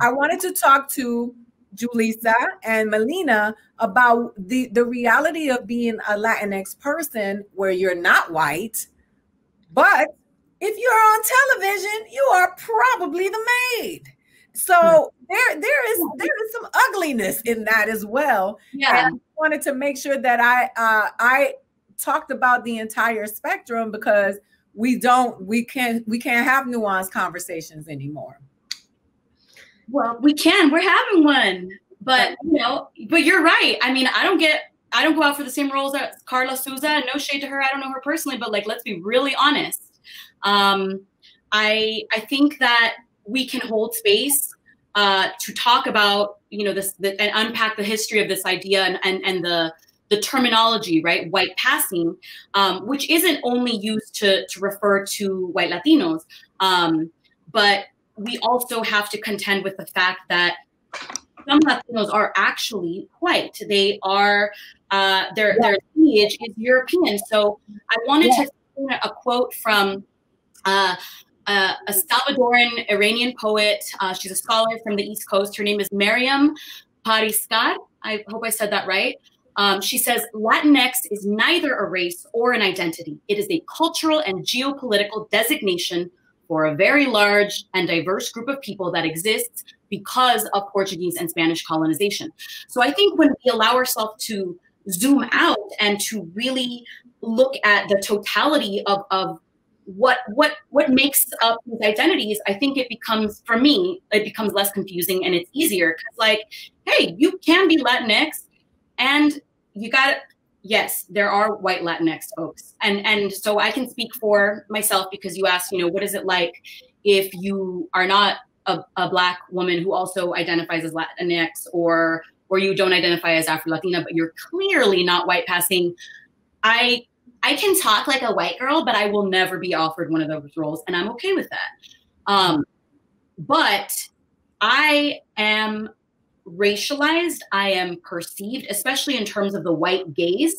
I wanted to talk to Julissa and Melinna about the reality of being a Latinx person where you're not white, but if you're on television, you are probably the maid. So there is some ugliness in that as well. Yeah. And I wanted to make sure that I talked about the entire spectrum, because we can't have nuanced conversations anymore. Well, we can. We're having one, but but you're right. I mean, I don't go out for the same roles as Carla Souza. No shade to her. I don't know her personally, but like, let's be really honest. I think that we can hold space to talk about this and unpack the history of this idea and the terminology, right? White passing, which isn't only used to refer to white Latinos, but we also have to contend with the fact that some Latinos are actually white. They are, their lineage is European. So I wanted to share a quote from a Salvadoran Iranian poet. She's a scholar from the East Coast. Her name is Miriam Pariskat. I hope I said that right. She says, Latinx is neither a race or an identity. It is a cultural and geopolitical designation for a very large and diverse group of people that exists because of Portuguese and Spanish colonization. So I think when we allow ourselves to zoom out and to really look at the totality of what makes up these identities, I think it becomes, for me, it becomes less confusing and it's easier. Because like, hey, you can be Latinx and you got it. Yes, there are white Latinx folks. And so I can speak for myself, because you asked, what is it like if you are not a Black woman who also identifies as Latinx, or you don't identify as Afro-Latina, but you're clearly not white passing. I can talk like a white girl, but I will never be offered one of those roles, and I'm okay with that. But I am racialized, I am perceived, especially in terms of the white gaze,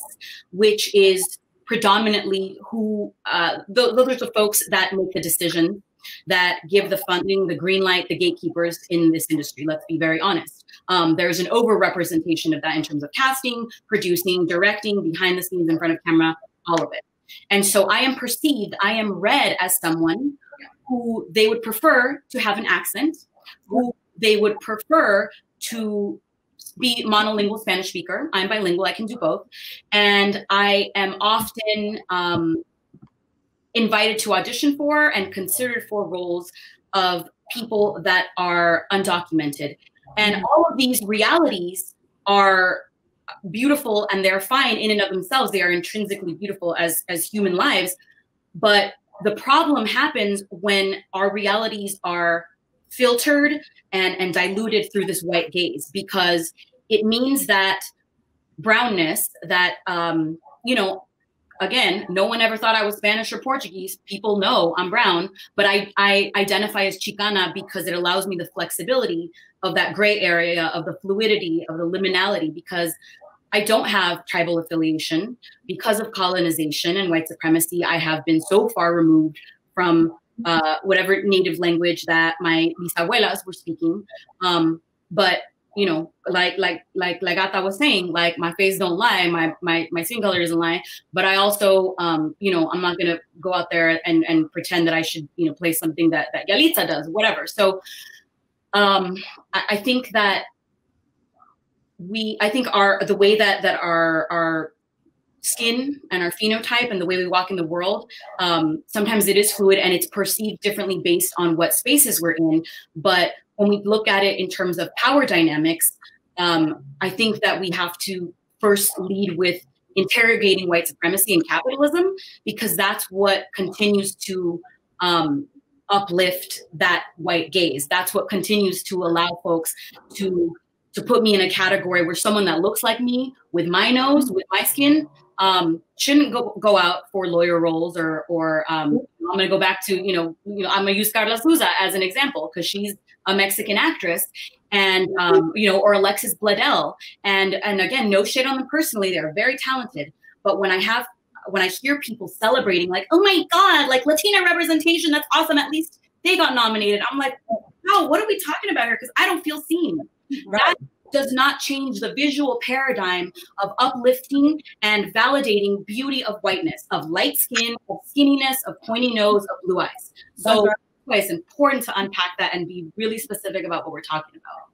which is predominantly who, those are the folks that make the decision, that give the funding, the green light, the gatekeepers in this industry. Let's be very honest. There's an overrepresentation of that in terms of casting, producing, directing, behind the scenes, in front of camera, all of it. And so I am perceived, I am read as someone who they would prefer to have an accent, who they would prefer to be monolingual Spanish speaker. I'm bilingual, I can do both. And I am often invited to audition for and considered for roles of people that are undocumented. And all of these realities are beautiful and they're fine in and of themselves. They are intrinsically beautiful as human lives. But the problem happens when our realities are filtered and diluted through this white gaze, because it means that brownness, that, again, no one ever thought I was Spanish or Portuguese. People know I'm brown, but I identify as Chicana because it allows me the flexibility of that gray area, of the fluidity, of the liminality, because I don't have tribal affiliation. Because of colonization and white supremacy, I have been so far removed from whatever native language that my bisabuelas were speaking. But like Aida was saying, like, my face don't lie, my skin color doesn't lie. But I also, I'm not gonna go out there and pretend that I should, play something that Yalitza does, whatever. So I think that the way that our skin and our phenotype and the way we walk in the world, sometimes it is fluid and it's perceived differently based on what spaces we're in. But when we look at it in terms of power dynamics, I think that we have to first lead with interrogating white supremacy and capitalism, because that's what continues to uplift that white gaze. That's what continues to allow folks to put me in a category where someone that looks like me, with my nose, with my skin, shouldn't go out for lawyer roles, or I'm going to go back to, I'm going to use Carla Souza as an example, because she's a Mexican actress, and, or Alexis Bledel. And again, no shade on them personally. They're very talented. But when I hear people celebrating, like, oh my God, like Latina representation, that's awesome. At least they got nominated. I'm like, wow, what are we talking about here? Because I don't feel seen. Right. That does not change the visual paradigm of uplifting and validating beauty of whiteness, of light skin, of skinniness, of pointy nose, of blue eyes. So it's important to unpack that and be really specific about what we're talking about.